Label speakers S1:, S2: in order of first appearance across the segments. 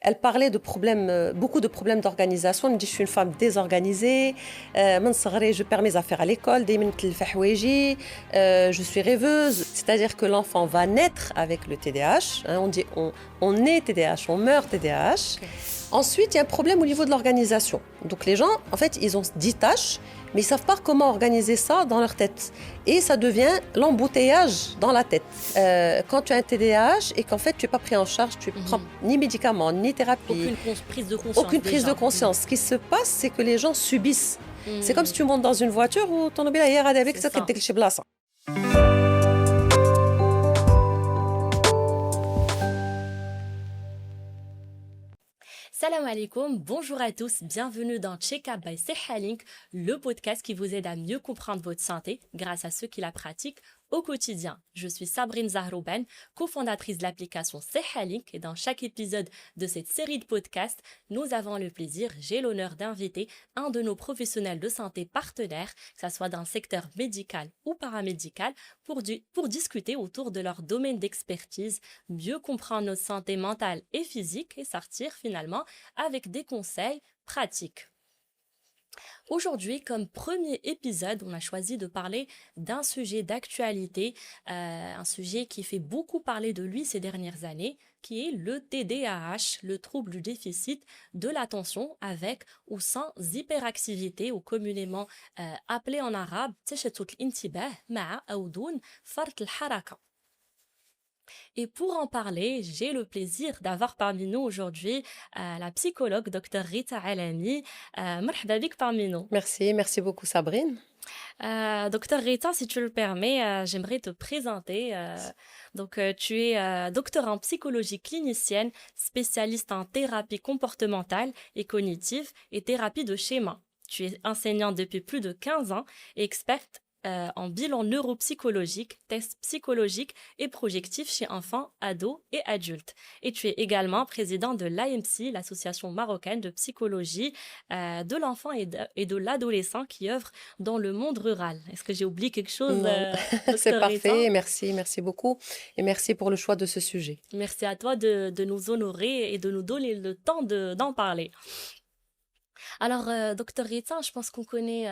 S1: elle parlait de problèmes, beaucoup de problèmes d'organisation. Elle me dit, je suis une femme désorganisée, je perds mes affaires à l'école, je suis rêveuse. C'est-à-dire que l'enfant va naître avec le TDAH. Hein, on est TDAH, on meurt TDAH.
S2: Ok.
S1: Ensuite, il y a un problème au niveau de l'organisation. Donc les gens, en fait, ils ont 10 tâches, mais ils ne savent pas comment organiser ça dans leur tête. Et ça devient l'embouteillage dans la tête. Quand tu as un TDAH et qu'en fait, tu n'es pas pris en charge, tu ne prends ni médicaments, ni thérapie.
S2: Prise de conscience.
S1: Aucune prise de conscience. Ce qui se passe, c'est que les gens subissent. C'est comme si tu montes dans une voiture où ton mobile est avec ça.
S2: Salam alaikum, bonjour à tous, bienvenue dans Check-up by Sehalink, le podcast qui vous aide à mieux comprendre votre santé grâce à ceux qui la pratiquent au quotidien. Je suis Sabrine Zahrouben, cofondatrice de l'application Sehalink et dans chaque épisode de cette série de podcasts, nous avons le plaisir, j'ai l'honneur d'inviter un de nos professionnels de santé partenaires, que ce soit dans le secteur médical ou paramédical, pour discuter autour de leur domaine d'expertise, mieux comprendre notre santé mentale et physique et sortir finalement avec des conseils pratiques. Aujourd'hui, comme premier épisode, on a choisi de parler d'un sujet d'actualité, un sujet qui fait beaucoup parler de lui ces dernières années, qui est le TDAH, le trouble du déficit de l'attention avec ou sans hyperactivité, ou communément appelé en arabe تشتت الانتباه مع أو دون فرط الحركة. Et pour en parler, j'ai le plaisir d'avoir parmi nous aujourd'hui la psychologue Dr Rita Alami. مرحبا بك parmi nous.
S1: Merci beaucoup Sabrine.
S2: Dr Rita, si tu le permets, j'aimerais te présenter. Tu es docteur en psychologie clinicienne, spécialiste en thérapie comportementale et cognitive et thérapie de schéma. Tu es enseignante depuis plus de 15 ans et experte en bilan neuropsychologique, tests psychologiques et projectifs chez enfants, ados et adultes. Et tu es également président de l'AMC, l'Association marocaine de psychologie de l'enfant et de l'adolescent qui œuvre dans le monde rural. Est-ce que j'ai oublié quelque chose?
S1: C'est parfait, merci beaucoup et merci pour le choix de ce sujet.
S2: Merci à toi de nous honorer et de nous donner le temps d'en parler. Alors, docteur Rita, je pense qu'on connaît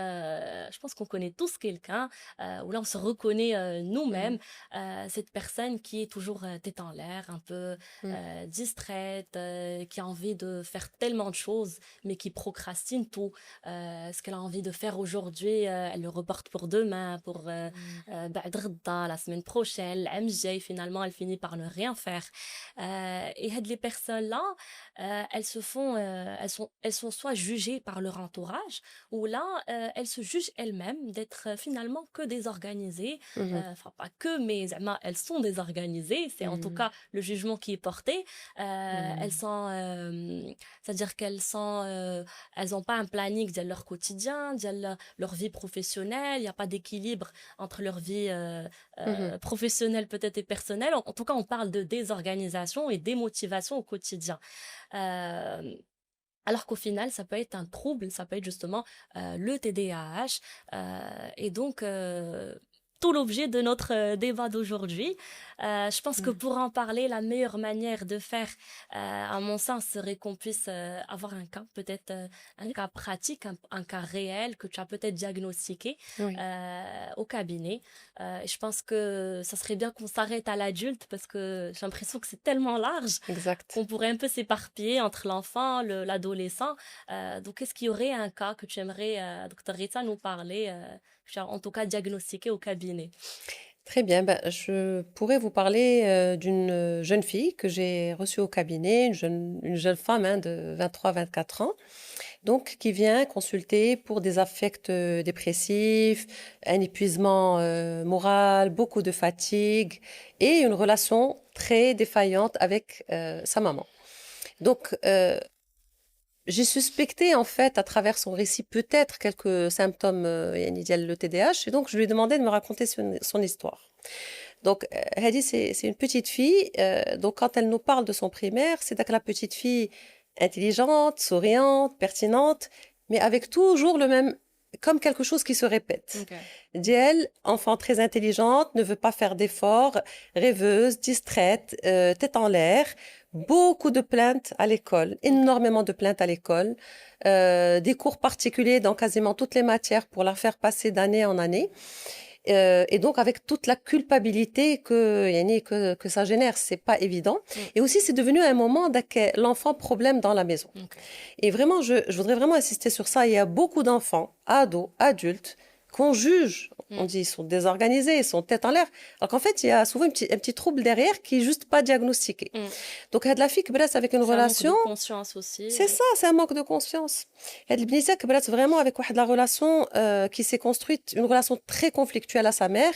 S2: tous quelqu'un où là on se reconnaît nous-mêmes, cette personne qui est toujours tête en l'air, un peu distraite, qui a envie de faire tellement de choses, mais qui procrastine tout. Ce qu'elle a envie de faire aujourd'hui, elle le reporte pour demain, pour بعد غدا, la semaine prochaine, العام الجاي, finalement elle finit par ne rien faire. Et les personnes-là, elles sont soit jugées par leur entourage, ou là, elles se jugent elles-mêmes d'être finalement que désorganisées. Enfin, pas que, mais elles sont désorganisées. C'est en tout cas le jugement qui est porté. C'est-à-dire elles n'ont pas un planning de leur quotidien, de leur vie professionnelle. Il n'y a pas d'équilibre entre leur vie professionnelle peut-être et personnelle. En tout cas, on parle de désorganisation et démotivation au quotidien. Alors qu'au final, ça peut être un trouble, ça peut être justement le TDAH. Et donc, tout l'objet de notre débat d'aujourd'hui. Je pense que pour en parler, la meilleure manière de faire, à mon sens, serait qu'on puisse avoir un cas, peut-être un cas pratique, un cas réel que tu as peut-être diagnostiqué au cabinet. Et je pense que ça serait bien qu'on s'arrête à l'adulte parce que j'ai l'impression que c'est tellement large qu'on pourrait un peu s'éparpiller entre l'enfant, l'adolescent. Donc, est-ce qu'il y aurait un cas que tu aimerais, Dr Rita, nous parler, en tout cas diagnostiqué au cabinet?
S1: Très bien, je pourrais vous parler d'une jeune fille que j'ai reçue au cabinet, une jeune femme de 23-24 ans, donc qui vient consulter pour des affects dépressifs, un épuisement moral, beaucoup de fatigue et une relation très défaillante avec sa maman. Donc, j'ai suspecté en fait à travers son récit peut-être quelques symptômes le TDAH et donc je lui ai demandé de me raconter son histoire. Donc Hadi c'est une petite fille, donc quand elle nous parle de son primaire, c'est la petite fille intelligente, souriante, pertinente, mais avec toujours le même, comme quelque chose qui se répète.
S2: Okay.
S1: Diel, enfant très intelligente, ne veut pas faire d'efforts, rêveuse, distraite, tête en l'air, beaucoup de plaintes à l'école, énormément de plaintes à l'école, des cours particuliers dans quasiment toutes les matières pour la faire passer d'année en année. Et donc avec toute la culpabilité que ça génère, c'est pas évident. Et aussi, c'est devenu un moment l'enfant problème dans la maison.
S2: Ok.
S1: Et vraiment, je voudrais vraiment insister sur ça. Il y a beaucoup d'enfants, ados, adultes, qu'on juge. On dit ils sont désorganisés, ils sont tête en l'air. Alors qu'en fait, il y a souvent un petit trouble derrière qui est juste pas diagnostiqué. Donc, il y a de la fille qui reste avec une
S2: C'est un manque
S1: relation.
S2: de conscience aussi.
S1: C'est ça, c'est un manque de conscience. Elle qui reste vraiment avec la relation qui s'est construite, une relation très conflictuelle à sa mère,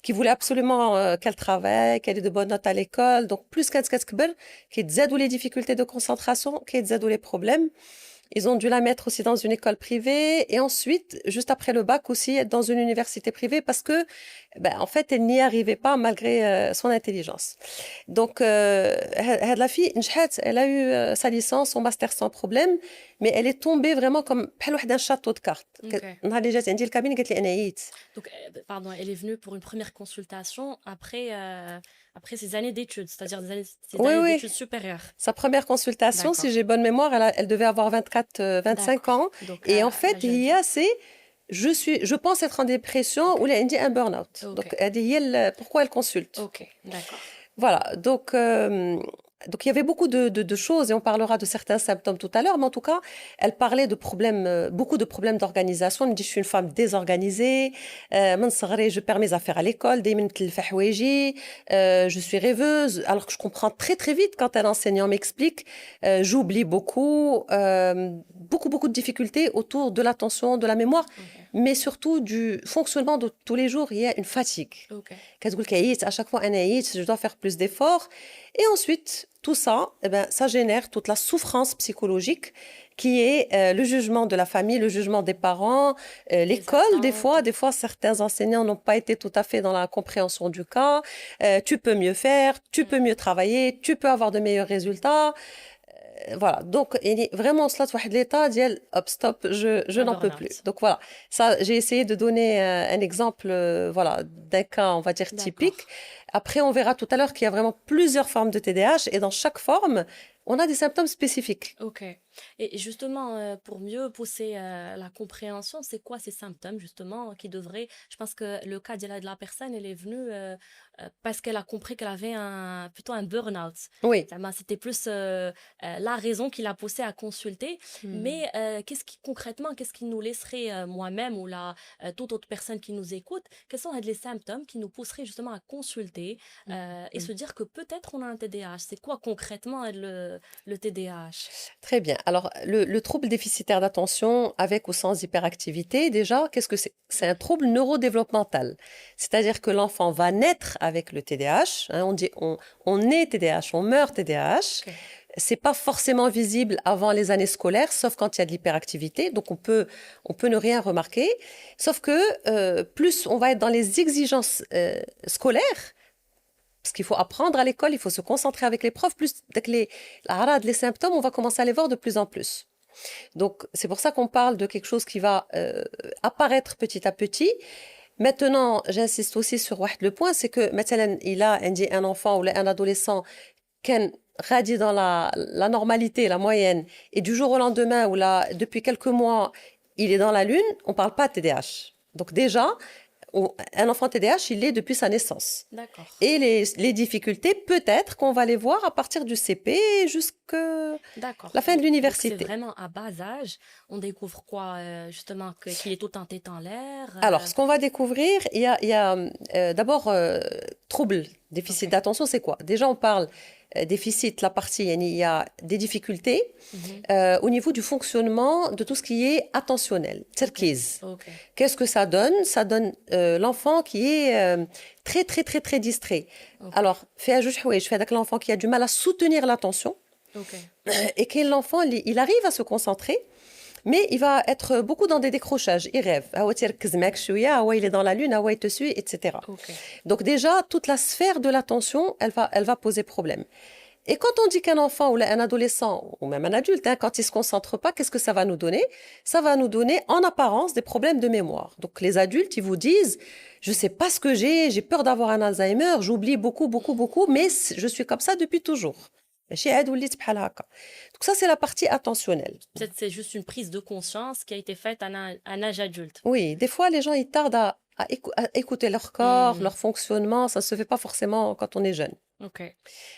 S1: qui voulait absolument qu'elle travaille, qu'elle ait de bonnes notes à l'école. Donc, plus qu'elle qui aide les difficultés de concentration, qui aide les problèmes. Ils ont dû la mettre aussi dans une école privée et ensuite, juste après le bac aussi, être dans une université privée parce que, en fait, elle n'y arrivait pas malgré son intelligence. Donc, la fille, elle a eu sa licence, son master sans problème, mais elle est tombée vraiment comme un château de cartes.
S2: Ok. Donc, pardon, elle est venue pour une première consultation après ces années d'études, c'est-à-dire ces
S1: Oui,
S2: années
S1: oui.
S2: d'études supérieures.
S1: Sa première consultation,
S2: D'accord.
S1: si j'ai bonne mémoire, elle devait avoir 24, 25
S2: D'accord.
S1: ans.
S2: Donc,
S1: Et en
S2: la
S1: fait,
S2: jeune
S1: il y a je pense être en dépression ou elle a dit un burn-out.
S2: Ok.
S1: Donc, elle dit, pourquoi elle consulte?
S2: Ok, d'accord.
S1: Voilà. Donc, il y avait beaucoup de choses et on parlera de certains symptômes tout à l'heure, mais en tout cas, elle parlait de problèmes, beaucoup de problèmes d'organisation. Elle me dit, je suis une femme désorganisée, je perds mes affaires à l'école, je suis rêveuse, alors que je comprends très très vite quand un enseignant m'explique, j'oublie beaucoup, beaucoup de difficultés autour de l'attention, de la mémoire, mais surtout du fonctionnement de tous les jours. Il y a une fatigue.
S2: Ok.
S1: À chaque fois, je dois faire plus d'efforts. Et ensuite, tout ça, ça génère toute la souffrance psychologique qui est le jugement de la famille, le jugement des parents, l'école. Des fois, certains enseignants n'ont pas été tout à fait dans la compréhension du cas. Tu peux mieux faire, tu peux mieux travailler, tu peux avoir de meilleurs résultats. Voilà, donc vraiment cela l'état dit hop stop, je n'en peux plus. Donc voilà, ça j'ai essayé de donner un exemple voilà d'un cas on va dire typique. Après on verra tout à l'heure qu'il y a vraiment plusieurs formes de TDAH et dans chaque forme on a des symptômes spécifiques.
S2: Ok. Et justement, pour mieux pousser la compréhension, c'est quoi ces symptômes justement qui devraient... Je pense que le cas de la personne, elle est venue parce qu'elle a compris qu'elle avait plutôt un burn-out.
S1: Oui.
S2: C'était plus la raison qui l'a poussée à consulter. Mais concrètement, qu'est-ce qui nous laisserait moi-même ou toute autre personne qui nous écoute, quels sont les symptômes qui nous pousseraient justement à consulter et se dire que peut-être on a un TDAH. C'est quoi concrètement le TDAH?
S1: Très bien. Alors, le trouble déficitaire d'attention avec ou sans hyperactivité, déjà, qu'est-ce que c'est? C'est un trouble neurodéveloppemental. C'est-à-dire que l'enfant va naître avec le TDAH. On dit on naît TDAH, on meurt TDAH. Okay. C'est pas forcément visible avant les années scolaires, sauf quand il y a de l'hyperactivité. Donc, on peut ne rien remarquer. Sauf que plus on va être dans les exigences scolaires, parce qu'il faut apprendre à l'école, il faut se concentrer avec les profs, plus les symptômes, on va commencer à les voir de plus en plus. Donc, c'est pour ça qu'on parle de quelque chose qui va apparaître petit à petit. Maintenant, j'insiste aussi sur le point, c'est que maintenant, il a un enfant ou un adolescent qui radie dans la normalité, la moyenne, et du jour au lendemain, ou depuis quelques mois, il est dans la lune, on ne parle pas de TDAH. Donc déjà, un enfant TDAH, il l'est depuis sa naissance.
S2: D'accord.
S1: Et les difficultés, peut-être qu'on va les voir à partir du CP jusqu'à la fin de l'université.
S2: C'est vraiment à bas âge. On découvre quoi, justement, qu'il est tout en tête en l'air
S1: Alors, ce qu'on va découvrir, il y a d'abord trouble, déficit d'attention, c'est quoi? Déjà, on parle déficit, la partie, il y a des difficultés au niveau du fonctionnement de tout ce qui est attentionnel, terquiz.
S2: Okay.
S1: Qu'est-ce que ça donne? Ça donne l'enfant qui est très, très, très, très distrait. Okay. Alors, je fais avec l'enfant qui a du mal à soutenir l'attention et que l'enfant, il arrive à se concentrer, mais il va être beaucoup dans des décrochages. Il rêve. Il est dans la lune, il te suit, etc.
S2: Okay.
S1: Donc déjà, toute la sphère de l'attention, elle va poser problème. Et quand on dit qu'un enfant ou un adolescent, ou même un adulte, quand il ne se concentre pas, qu'est-ce que ça va nous donner? Ça va nous donner, en apparence, des problèmes de mémoire. Donc les adultes, ils vous disent, je ne sais pas ce que j'ai peur d'avoir un Alzheimer, j'oublie beaucoup, mais je suis comme ça depuis toujours. ماشي عاد وليت بحال هكا. Donc ça c'est la partie attentionnelle.
S2: Peut-être c'est juste une prise de conscience qui a été faite à un âge adulte.
S1: Oui, des fois les gens ils tardent à écouter leur corps,
S2: Hmm,
S1: leur fonctionnement, ça se fait pas forcément quand on est jeune.
S2: ok,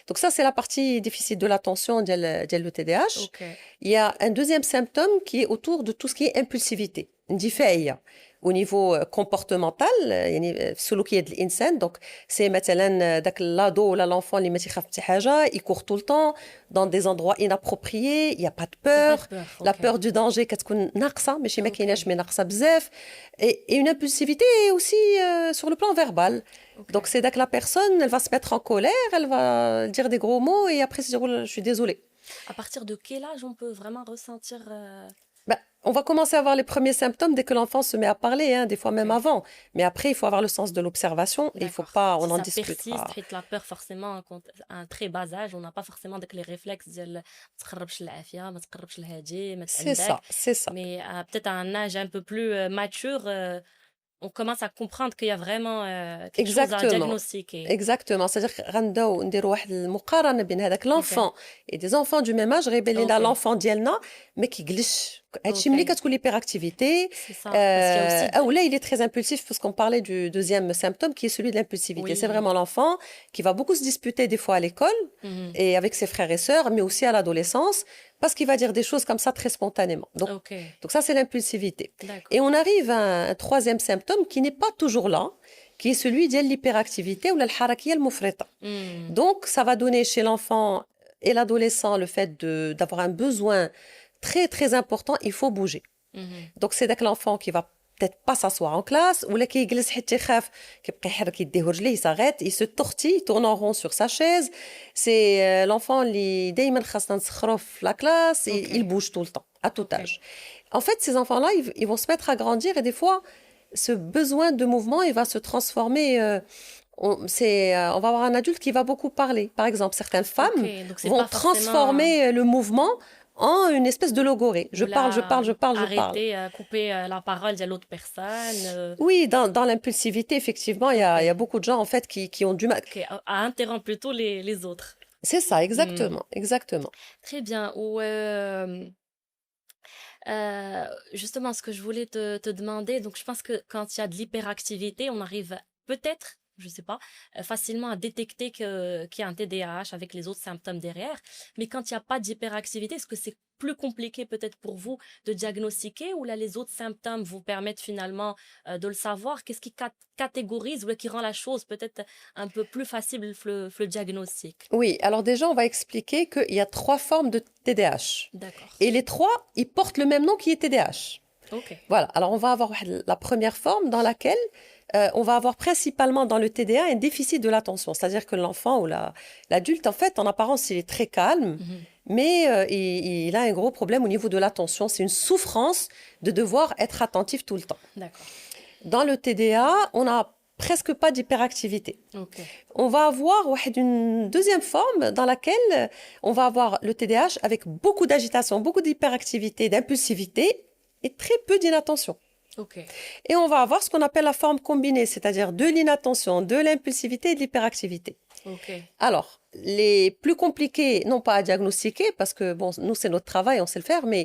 S1: Donc ça c'est la partie déficit de l'attention ديال le TDAH.
S2: ok,
S1: Il y a un deuxième symptôme qui est autour de tout ce qui est impulsivité. اندفاعية. Au niveau comportemental يعني سلوكية الإنسان donc c'est مثلا داك l'ado ولا l'enfant اللي ما تيخاف حتى حاجة il court tout le temps dans des endroits inappropriés il y a pas de
S2: il n'y a pas
S1: peur
S2: de peur,
S1: la
S2: ok,
S1: peur du danger كتكون ناقصة ماشي ما
S2: ok,
S1: كايناش mais ناقصة بزاف et une impulsivité aussi sur le plan verbal
S2: ok.
S1: donc c'est que la personne elle va se mettre en colère elle va dire des gros mots et après se dire oh, je suis désolée.
S2: À partir de quel âge on peut vraiment ressentir
S1: Ben, on va commencer à avoir les premiers symptômes dès que l'enfant se met à parler, hein, des fois
S2: ok,
S1: même avant. Mais après, il faut avoir le sens de l'observation et il faut
S2: d'accord.
S1: pas, on
S2: Si
S1: n'en
S2: ça
S1: discute
S2: persiste,
S1: pas.
S2: حيت la peur forcément à un très bas âge, on n'a pas forcément les réflexes ديال ما تقربش للعافية, ما تقربش لهادي, ما
S1: C'est
S2: تعندك.
S1: ça, c'est ça.
S2: Mais peut-être à un âge un peu plus mature, on commence à comprendre qu'il y a vraiment quelque chose à
S1: Exactement.
S2: diagnostiquer.
S1: Exactement. C'est-à-dire غنبداو نديروا واحد المقارنة بين هذاك
S2: Ok,
S1: l'enfant et des enfants du même âge غيبان لنا
S2: ok,
S1: l'enfant ديالنا ما كيجلش هادشي ملي
S2: ok.
S1: كتكون l'hyperactivité
S2: C'est ça. Parce qu'il y a aussi...
S1: ou là il est très impulsif parce qu'on parlait du deuxième symptôme qui est celui de l'impulsivité. C'est
S2: Oui.
S1: vraiment l'enfant qui va beaucoup se disputer des fois à l'école
S2: Mhm.
S1: et avec ses frères et sœurs mais aussi à l'adolescence parce qu'il va dire des choses comme ça très spontanément.
S2: Ok,
S1: Donc ça c'est l'impulsivité. Et
S2: d'accord.
S1: on arrive à un troisième symptôme qui n'est pas toujours là qui est celui de l'hyperactivité ou la الحركية المفرطة.
S2: Hmm,
S1: Donc, ça va donner chez l'enfant et l'adolescent le fait d'avoir un besoin très, très important, il faut bouger.
S2: mhm.
S1: Donc, c'est que l'enfant qui va peut-être pas s'asseoir en classe, ou là, qui يجلس حتى يخاف, كيبقى يحرك يديه ورجليه, il s'arrête, il se tortille, il tourne en rond sur sa chaise. C'est l'enfant اللي دايما خاصنا نسخروه في la classe, et
S2: Ok,
S1: il bouge tout le temps, à tout
S2: ok.
S1: âge. En fait, ces enfants-là, ils vont se mettre à grandir et des fois, ce besoin de mouvement, il va se transformer. On va avoir un adulte qui va beaucoup parler. Par exemple, certaines
S2: Ok,
S1: femmes
S2: donc c'est
S1: vont
S2: pas forcément...
S1: transformer le mouvement en une espèce de logorée. Je
S2: Ou
S1: parle, je parle,
S2: là,
S1: je parle, je parle.
S2: arrêter, couper la parole de l'autre personne.
S1: Oui, dans l'impulsivité, effectivement, il y a
S2: Ok,
S1: beaucoup de gens en fait qui ont du mal.
S2: ok. À interrompre plutôt les autres.
S1: C'est ça,
S2: Hmm,
S1: exactement, exactement.
S2: très bien. Ou justement, ce que je voulais te demander, donc je pense que quand il y a de l'hyperactivité, on arrive peut-être, je sais pas, facilement à détecter qu'il y a un TDAH avec les autres symptômes derrière. Mais quand il n'y a pas d'hyperactivité, est-ce que c'est plus compliqué peut-être pour vous de diagnostiquer ou là les autres symptômes vous permettent finalement de le savoir? Qu'est-ce qui catégorise ou qui rend la chose peut-être un peu plus facile le diagnostic?
S1: Oui, alors déjà, on va expliquer qu'il y a trois formes de TDAH.
S2: D'accord.
S1: Et les trois, ils portent le même nom qui est TDAH.
S2: Ok.
S1: Voilà, alors on va avoir la première forme dans laquelle on va avoir principalement dans le TDA un déficit de l'attention. C'est-à-dire que l'enfant ou l'adulte, en fait, en apparence, il est très calme,
S2: Mhm.
S1: mais il a un gros problème au niveau de l'attention. C'est une souffrance de devoir être attentif tout le temps.
S2: D'accord.
S1: Dans le TDA, on n'a presque pas d'hyperactivité.
S2: Ok.
S1: On va avoir une deuxième forme dans laquelle on va avoir le TDAH avec beaucoup d'agitation, beaucoup d'hyperactivité, d'impulsivité et très peu d'inattention.
S2: Ok.
S1: Et on va avoir ce qu'on appelle la forme combinée, c'est-à-dire de l'inattention, de l'impulsivité et de l'hyperactivité.
S2: Ok.
S1: Alors, les plus compliqués, non pas à diagnostiquer, parce que bon, nous c'est notre travail, on sait le faire, mais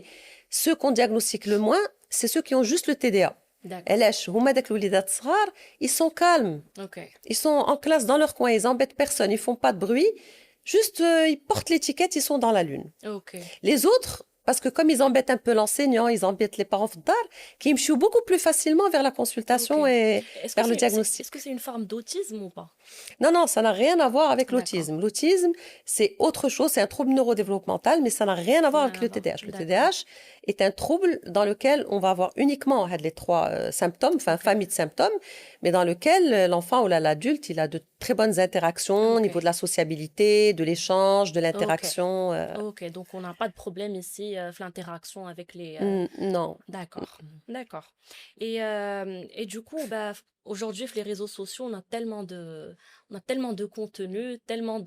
S1: ceux qu'on diagnostique le moins, c'est ceux qui ont juste le TDA.
S2: D'accord.
S1: علاش هما داك الوليدات الصغار ils sont calmes,
S2: Ok.
S1: ils sont en classe dans leur coin, ils embêtent personne, ils font pas de bruit, juste ils portent l'étiquette, ils sont dans la lune.
S2: Ok.
S1: Les autres, parce que comme ils embêtent un peu l'enseignant, ils embêtent les parents d'art, qui me beaucoup plus facilement vers la consultation
S2: Ok.
S1: et
S2: Est-ce que
S1: vers le diagnostic.
S2: est-ce que c'est une forme d'autisme ou pas?
S1: Non, non, ça n'a rien à voir avec
S2: D'accord.
S1: l'autisme. L'autisme, c'est autre chose, c'est un trouble neurodéveloppemental, mais ça n'a rien à voir
S2: Rien
S1: avec
S2: à
S1: le
S2: voir.
S1: TDAH. Le
S2: D'accord.
S1: TDAH est un trouble dans lequel on va avoir uniquement les trois symptômes, enfin
S2: Ok.
S1: famille de symptômes, mais dans lequel l'enfant ou l'adulte, il a de très bonnes interactions au
S2: Ok.
S1: niveau de la sociabilité, de l'échange, de
S2: Ok.
S1: l'interaction.
S2: Ok. Donc on n'a pas de problème ici, l'interaction avec les.
S1: Non.
S2: D'accord. D'accord. Et du coup, bah, aujourd'hui, les réseaux sociaux, on a tellement de contenu, tellement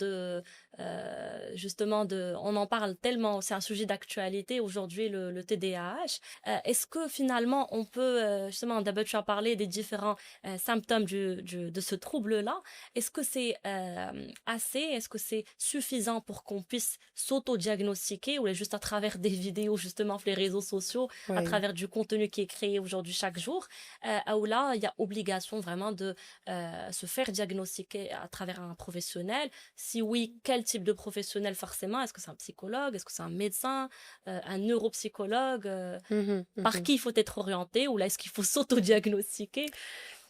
S2: justement on en parle tellement, c'est un sujet d'actualité aujourd'hui, le TDAH. Est-ce que finalement, on peut, justement, d'abord tu as parlé des différents symptômes de ce trouble-là. Est-ce que c'est est-ce que c'est suffisant pour qu'on puisse s'auto-diagnostiquer ou juste à travers des vidéos, justement, sur les réseaux sociaux, à
S1: Oui.
S2: travers du contenu qui est créé aujourd'hui chaque jour, ou là, il y a obligation vraiment de se faire diagnostiquer à travers un professionnel. Si oui, quel type de professionnel forcément? Est-ce que c'est un psychologue? Est-ce que c'est un médecin? Un neuropsychologue?
S1: Mhm,
S2: Par
S1: mhm.
S2: qui il faut être orienté? Ou là, est-ce qu'il faut s'auto-diagnostiquer?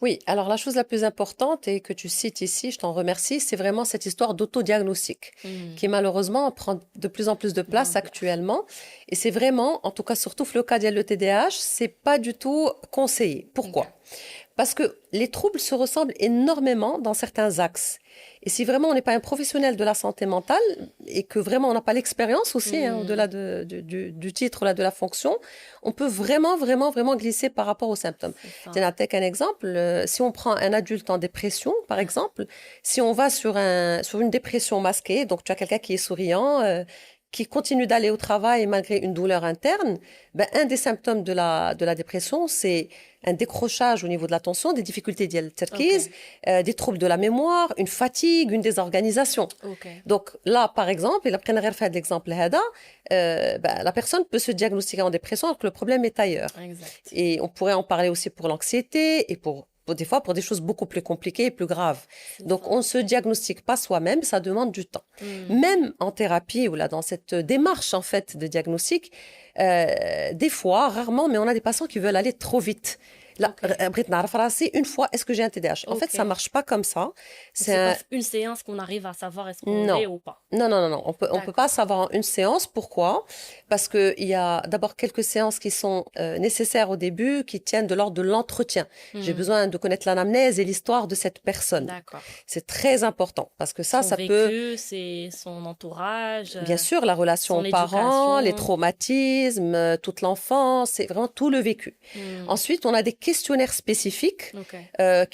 S1: Oui, alors la chose la plus importante et que tu cites ici, je t'en remercie, c'est vraiment cette histoire d'autodiagnostic
S2: Hmm,
S1: qui malheureusement prend de plus en plus de place
S2: d'ampleur.
S1: actuellement. Et c'est vraiment, en tout cas surtout le cas de TDAH, c'est pas du tout conseillé.
S2: Ok.
S1: Pourquoi? Parce que les troubles se ressemblent énormément dans certains axes. Et si vraiment on n'est pas un professionnel de la santé mentale et que vraiment on n'a pas l'expérience aussi, hein,
S2: Hmm,
S1: au-delà du titre là, de la fonction, on peut vraiment glisser par rapport aux symptômes.
S2: c'est ça.
S1: Tiens, un exemple, si on prend un adulte en dépression, par exemple, si on va sur une dépression masquée, donc tu as quelqu'un qui est souriant, qui continue d'aller au travail malgré une douleur interne, ben, un des symptômes de la dépression, c'est un décrochage au niveau de l'attention, des difficultés
S2: Ok.
S1: d'exercice, des troubles de la mémoire, une fatigue, une désorganisation.
S2: Ok.
S1: Donc là, par exemple, il a pris l'exemple هذا, ben, la personne peut se diagnostiquer en dépression alors que le problème est ailleurs.
S2: Exact.
S1: Et on pourrait en parler aussi pour l'anxiété et pour des fois pour des choses beaucoup plus compliquées et plus graves.
S2: C'est
S1: Donc
S2: ça.
S1: on ne se diagnostique pas soi-même, ça demande du temps.
S2: Hmm,
S1: Même en thérapie ou là dans cette démarche en fait de diagnostic, des fois, rarement, mais on a des patients qui veulent aller trop vite. Là,
S2: ok.
S1: بغيت نعرف راسي une fois, est-ce que j'ai un TDAH? En fait, ça
S2: Ok.
S1: marche pas comme ça.
S2: Donc,
S1: C'est
S2: c'est pas
S1: un,
S2: une séance qu'on arrive à savoir est-ce qu'on
S1: non.
S2: l'est ou pas.
S1: Non. On peut pas
S2: D'accord.
S1: savoir en une séance. Pourquoi? Parce que il y a d'abord quelques séances qui sont nécessaires au début, qui tiennent de l'ordre de l'entretien. J'ai
S2: Hmm,
S1: besoin de connaître l'anamnèse et l'histoire de cette personne.
S2: d'accord.
S1: C'est très important parce que
S2: Son
S1: ça peut,
S2: vécu, c'est son entourage,
S1: bien sûr, la relation aux
S2: son
S1: parents, les
S2: éducation.
S1: traumatismes, toute l'enfance, c'est vraiment tout le vécu.
S2: Hmm,
S1: Ensuite, on a des questionnaires spécifiques
S2: ok.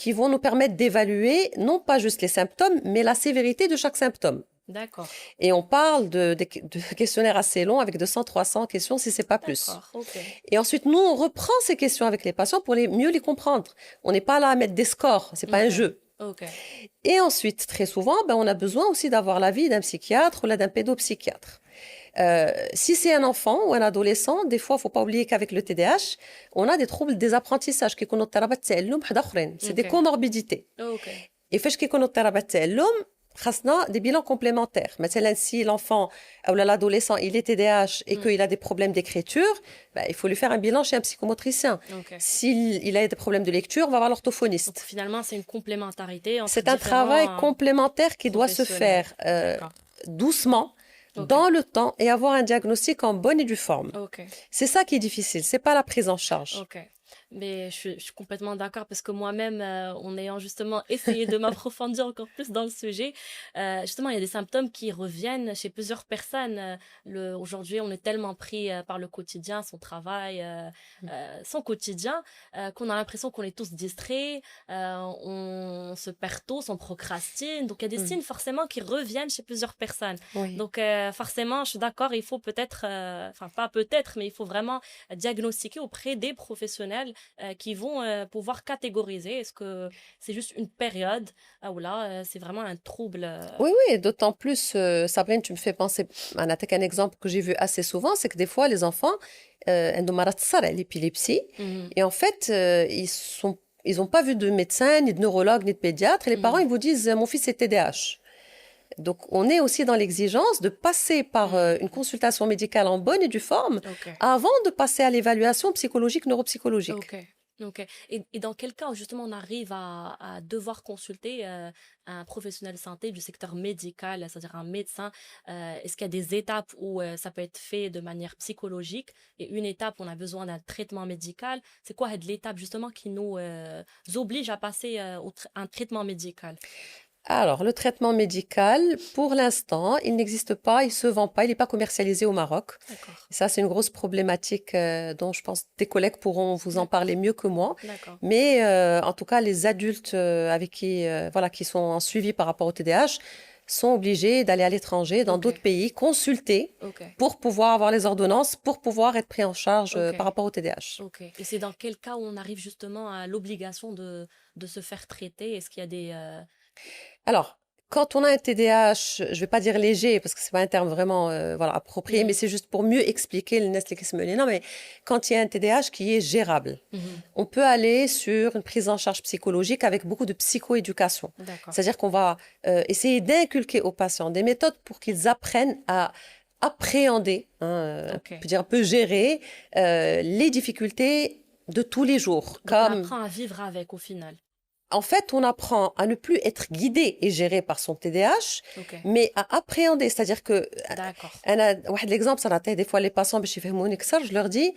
S1: qui vont nous permettre d'évaluer non pas juste les symptômes, mais la sévérité de chaque symptôme.
S2: D'accord.
S1: Et on parle de questionnaires assez longs avec 200, 300 questions si c'est pas plus.
S2: D'accord. Ok.
S1: Et ensuite, nous, on reprend ces questions avec les patients pour mieux les comprendre. On n'est pas là à mettre des scores, c'est pas un
S2: Ok.
S1: jeu.
S2: Ok.
S1: Et ensuite, très souvent, ben, on a besoin aussi d'avoir l'avis d'un psychiatre ou là, d'un pédopsychiatre. Si c'est un enfant ou un adolescent, des fois, il ne faut pas oublier qu'avec le TDAH, on a des troubles des apprentissages qui connaissent c'est des
S2: Ok.
S1: comorbidités.
S2: Ok.
S1: Et فاش كيكونوا اضطرابات التعلم خاصنا des bilans complémentaires. مثلا si l'enfant ou l'adolescent il est TDAH et
S2: Hmm,
S1: qu'il a des problèmes d'écriture, ben, il faut lui faire un bilan chez un psychomotricien.
S2: ok.
S1: S'il a des problèmes de lecture, on va voir
S2: Donc
S1: l'orthophoniste.
S2: finalement, c'est une complémentarité entre
S1: C'est un travail
S2: différents
S1: complémentaire qui doit se
S2: professionnels.
S1: faire
S2: D'accord.
S1: doucement,
S2: Ok.
S1: dans le temps et avoir un diagnostic en bonne et due forme.
S2: Ok.
S1: C'est ça qui est difficile, c'est pas la prise en charge.
S2: Ok. Mais je suis complètement d'accord parce que moi-même, en ayant justement essayé de m'approfondir encore plus dans le sujet, justement, il y a des symptômes qui reviennent chez plusieurs personnes. Aujourd'hui, on est tellement pris par le quotidien, son travail, son quotidien, qu'on a l'impression qu'on est tous distraits, on se perd tous, on procrastine. Donc, il y a des
S1: Mhm.
S2: signes forcément qui reviennent chez plusieurs personnes.
S1: Oui.
S2: Donc, forcément, je suis d'accord, il faut peut-être, enfin, pas peut-être, mais il faut vraiment diagnostiquer auprès des professionnels qui vont pouvoir catégoriser. Est-ce que c'est juste une période ou là, c'est vraiment un trouble
S1: Oui, oui, d'autant plus, Sabrine, tu me fais penser, un exemple que j'ai vu assez souvent, c'est que des fois, les enfants, عندهم مرض الصرع, l'épilepsie,
S2: Mhm,
S1: et en fait, ils ont pas vu de médecin, ni de neurologue, ni de pédiatre, et les parents,
S2: mhm,
S1: ils vous disent, mon fils est TDAH. Donc, on est aussi dans l'exigence de passer par une
S2: mhm.
S1: consultation médicale en bonne et due forme
S2: Ok,
S1: avant de passer à l'évaluation psychologique, neuropsychologique.
S2: ok, ok. Et dans quel cas, justement, on arrive à devoir consulter un professionnel de santé du secteur médical, c'est-à-dire un médecin? Est-ce qu'il y a des étapes où ça peut être fait de manière psychologique et une étape où on a besoin d'un traitement médical? C'est quoi l'étape, justement, qui nous oblige à passer un traitement médical?
S1: Alors, le traitement médical, pour l'instant, il n'existe pas, il se vend pas, il n'est pas commercialisé au Maroc.
S2: D'accord,
S1: Ça, c'est une grosse problématique dont je pense des collègues pourront vous en parler mieux que moi.
S2: d'accord,
S1: Mais en tout cas, les adultes avec qui, voilà, qui sont en suivi par rapport au TDAH sont obligés d'aller à l'étranger, dans
S2: ok,
S1: d'autres pays, consulter
S2: ok,
S1: pour pouvoir avoir les ordonnances, pour pouvoir être pris en charge
S2: ok,
S1: par rapport au TDAH.
S2: ok. Et c'est dans quel cas où on arrive justement à l'obligation de se faire traiter? Est-ce qu'il y a des...
S1: Alors, quand on a un TDAH, je vais pas dire léger parce que c'est pas un terme vraiment voilà, approprié, mais
S2: Mhm,
S1: c'est juste pour mieux expliquer le nestlé. Non, mais quand il y a un TDAH qui est gérable,
S2: mhm.
S1: on peut aller sur une prise en charge psychologique avec beaucoup de psychoéducation.
S2: D'accord,
S1: C'est-à-dire qu'on va essayer d'inculquer aux patients des méthodes pour qu'ils apprennent à appréhender, hein,
S2: ok.
S1: on peut dire un peu gérer les difficultés de tous les jours,
S2: Donc on
S1: comme
S2: apprend à vivre avec au final.
S1: en fait, on apprend à ne plus être guidé et géré par son TDAH,
S2: Ok,
S1: mais à appréhender. C'est-à-dire que,
S2: d'accord.
S1: l'exemple, ça des fois les patients, je leur dis,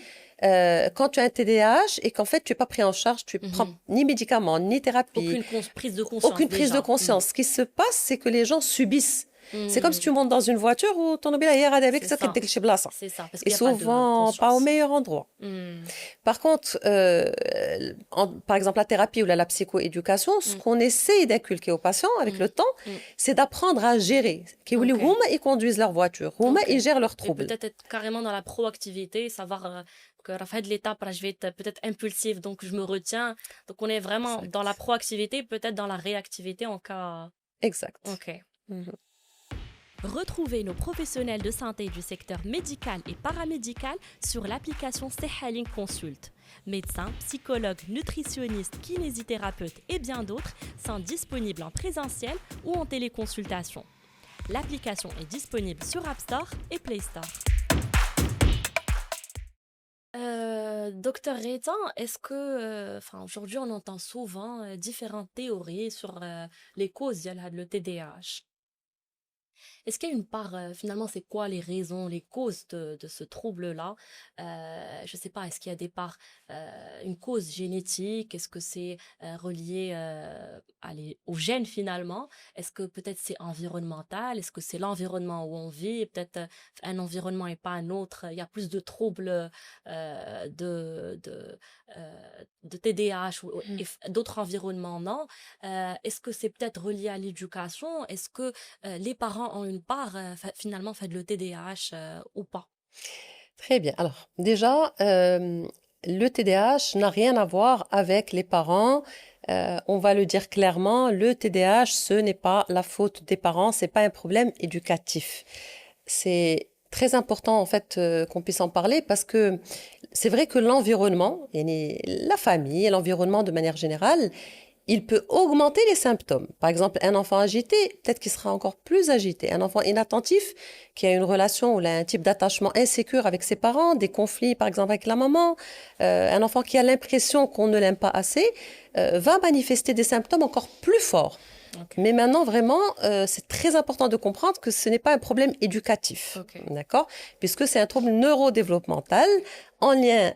S1: quand tu as un TDAH et qu'en fait, tu n'es pas pris en charge, tu prends
S2: Mhm.
S1: ni médicaments, ni thérapie,
S2: Prise de conscience
S1: aucune prise de
S2: déjà. Mhm.
S1: conscience. Ce qui se passe, c'est que les gens subissent. C'est comme si tu
S2: Mhm.
S1: montes dans une voiture où ton mobile est avec
S2: C'est
S1: ça,
S2: ça, c'est ça, parce
S1: et
S2: qu'il n'y a pas de
S1: souvent pas au
S2: conscience.
S1: meilleur endroit.
S2: Mhm.
S1: Par contre, par exemple, la thérapie ou la psychoéducation, ce
S2: Mhm.
S1: qu'on essaie d'inculquer aux patients avec
S2: Mhm.
S1: le temps,
S2: Mhm.
S1: c'est d'apprendre à gérer.
S2: Ok,
S1: Ils conduisent leur voiture,
S2: ok.
S1: ils gèrent leurs
S2: Et
S1: troubles.
S2: peut-être être carrément dans la proactivité, savoir que Raphaël de l'étape, là, je vais être peut-être impulsive, donc je me retiens. Donc on est vraiment dans la
S1: Exact.
S2: proactivité, peut-être dans la réactivité en cas.
S1: Exact.
S2: Ok.
S1: Mhm.
S2: Retrouvez nos professionnels de santé du secteur médical et paramédical sur l'application Sehalink Consult. Médecins, psychologues, nutritionnistes, kinésithérapeutes et bien d'autres sont disponibles en présentiel ou en téléconsultation. L'application est disponible sur App Store et Play Store. Docteur Rétan, est-ce que, aujourd'hui on entend souvent différentes théories sur les causes de le TDAH. Est-ce qu'il y a une part, finalement, c'est quoi les raisons, les causes de ce trouble-là? Je ne sais pas, est-ce qu'il y a des parts, une cause génétique? Est-ce que c'est relié aux gènes finalement? Est-ce que peut-être c'est environnemental? Est-ce que c'est l'environnement où on vit? Et peut-être un environnement et pas un autre. Il y a plus de troubles euh, de, de, de TDAH et d'autres environnements, non? Est-ce que c'est peut-être relié à l'éducation? Est-ce que les parents ont une part finalement fait de le TDAH ou pas.
S1: Très bien. Alors, déjà, le TDAH n'a rien à voir avec les parents. On va le dire clairement, le TDAH, ce n'est pas la faute des parents, c'est pas un problème éducatif. C'est très important en fait qu'on puisse en parler parce que c'est vrai que l'environnement, la famille, l'environnement de manière générale, il peut augmenter les symptômes. Par exemple, un enfant agité, peut-être qu'il sera encore plus agité. Un enfant inattentif, qui a une relation ou un type d'attachement insécure avec ses parents, des conflits par exemple avec la maman, un enfant qui a l'impression qu'on ne l'aime pas assez, va manifester des symptômes encore plus forts.
S2: Ok.
S1: Mais maintenant, vraiment, c'est très important de comprendre que ce n'est pas un problème éducatif,
S2: Ok.
S1: d'accord? Puisque c'est un trouble neurodéveloppemental en lien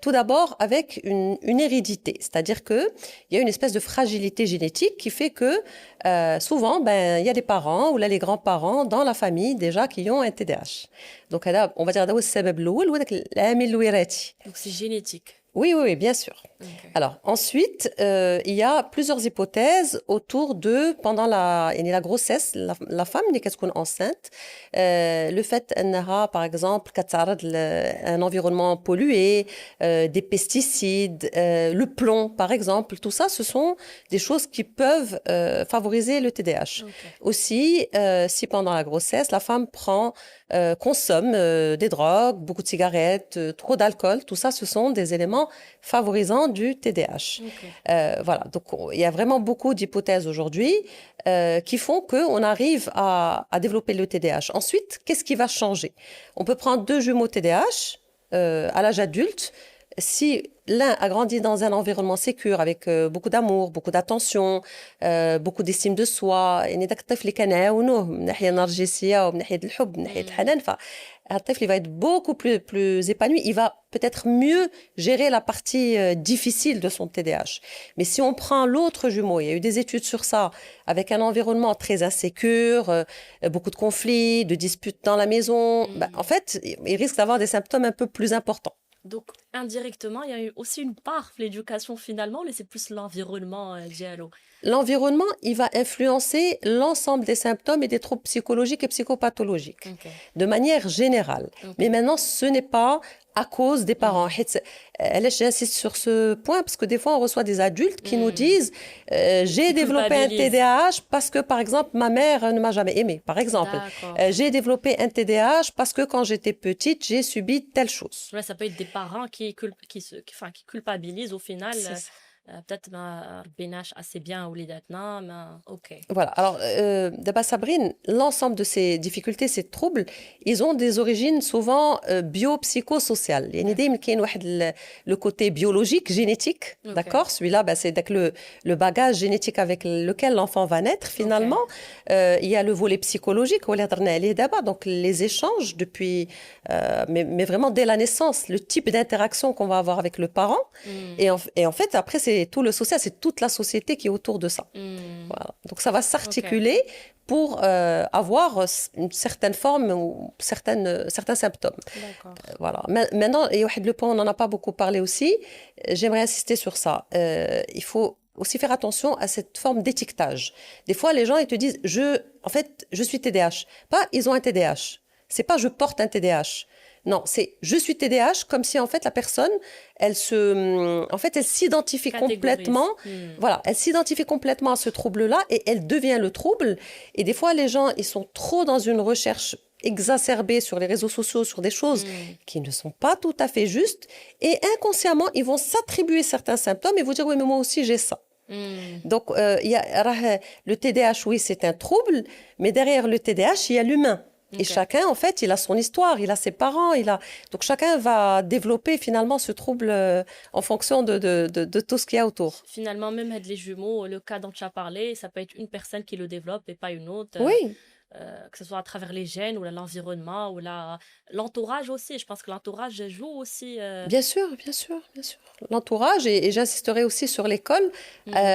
S1: tout d'abord avec une hérédité. C'est-à-dire qu'il y a une espèce de fragilité génétique qui fait que souvent, il y a des parents ou là les grands-parents dans la famille déjà qui ont un TDAH. Donc là, on va dire هذا هو السبب الأول وذاك العامل الوراثي.
S2: Donc c'est génétique.
S1: Oui, oui, oui, bien sûr.
S2: Ok.
S1: Alors, ensuite, il y a plusieurs hypothèses autour de, pendant la grossesse, la femme, qu'est-ce qu'on est enceinte, le fait qu'elle a, par exemple, un environnement pollué, des pesticides, le plomb, par exemple, tout ça, ce sont des choses qui peuvent favoriser le TDAH.
S2: Ok.
S1: Aussi, si pendant la grossesse, la femme consomme des drogues, beaucoup de cigarettes, trop d'alcool, tout ça, ce sont des éléments favorisant du TDAH.
S2: Ok.
S1: Voilà, donc il y a vraiment beaucoup d'hypothèses aujourd'hui qui font qu'on arrive à développer le TDAH. Ensuite, qu'est-ce qui va changer? On peut prendre deux jumeaux TDAH à l'âge adulte. Si l'un a grandi dans un environnement sécure avec beaucoup d'amour, beaucoup d'attention, beaucoup d'estime de soi, يعني داك الطفل كنعاونوه من ناحية نرجسية ومن ناحية الحب من ناحية الحنان un tel, il va être beaucoup plus épanoui. Il va peut-être mieux gérer la partie difficile de son TDAH. Mais si on prend l'autre jumeau, il y a eu des études sur ça, avec un environnement très insécure, beaucoup de conflits, de disputes dans la maison, en fait, il risque d'avoir des symptômes un peu plus importants.
S2: Donc, indirectement, il y a eu aussi une part de l'éducation finalement, mais c'est plus l'environnement, dialogue.
S1: L'environnement, il va influencer l'ensemble des symptômes et des troubles psychologiques et psychopathologiques, de manière générale. Mais maintenant, ce n'est pas à cause des parents. J'insiste sur ce point parce que des fois, on reçoit des adultes qui nous disent j'ai développé un TDAH parce que, par exemple, ma mère ne m'a jamais aimé. Par exemple, j'ai développé un TDAH parce que quand j'étais petite, j'ai subi telle chose.
S2: Ouais, ça peut être des parents qui culpabilisent au final. Peut-être Benache assez bien ou les ok.
S1: Voilà. Alors, d'abord Sabrine, l'ensemble de ces difficultés, ces troubles, ils ont des origines souvent biopsychosociales. Il y a le côté biologique, génétique, d'accord. Celui-là, c'est le bagage génétique avec lequel l'enfant va naître. Finalement, il y a le volet psychologique, donc les échanges depuis, mais vraiment dès la naissance, le type d'interaction qu'on va avoir avec le parent. Et en fait, après, c'est tout le social, c'est toute la société qui est autour de ça. Voilà. Donc ça va s'articuler pour avoir une certaine forme ou certains symptômes. Voilà. Maintenant, et le point, on n'en a pas beaucoup parlé aussi, j'aimerais insister sur ça. Il faut aussi faire attention à cette forme d'étiquetage. Des fois, les gens ils te disent, je suis TDAH. Pas, ils ont un TDAH. C'est pas, je porte un TDAH. Non, c'est je suis TDAH comme si en fait la personne, elle s'identifie complètement. Voilà, elle s'identifie complètement à ce trouble-là et elle devient le trouble. Et des fois, les gens, ils sont trop dans une recherche exacerbée sur les réseaux sociaux, sur des choses qui ne sont pas tout à fait justes. Et inconsciemment, ils vont s'attribuer certains symptômes et vous dire, oui, mais moi aussi, j'ai ça. Donc, le TDAH, oui, c'est un trouble, mais derrière le TDAH, il y a l'humain. Et chacun, en fait, il a son histoire, il a ses parents, donc chacun va développer finalement ce trouble en fonction de tout ce qu'il y a autour.
S2: Finalement, même les jumeaux, le cas dont tu as parlé, ça peut être une personne qui le développe et pas une autre.
S1: Oui.
S2: Que ce soit à travers les gènes ou l'environnement ou l'entourage aussi. Je pense que l'entourage joue aussi.
S1: Bien sûr. L'entourage, et j'insisterai aussi sur l'école,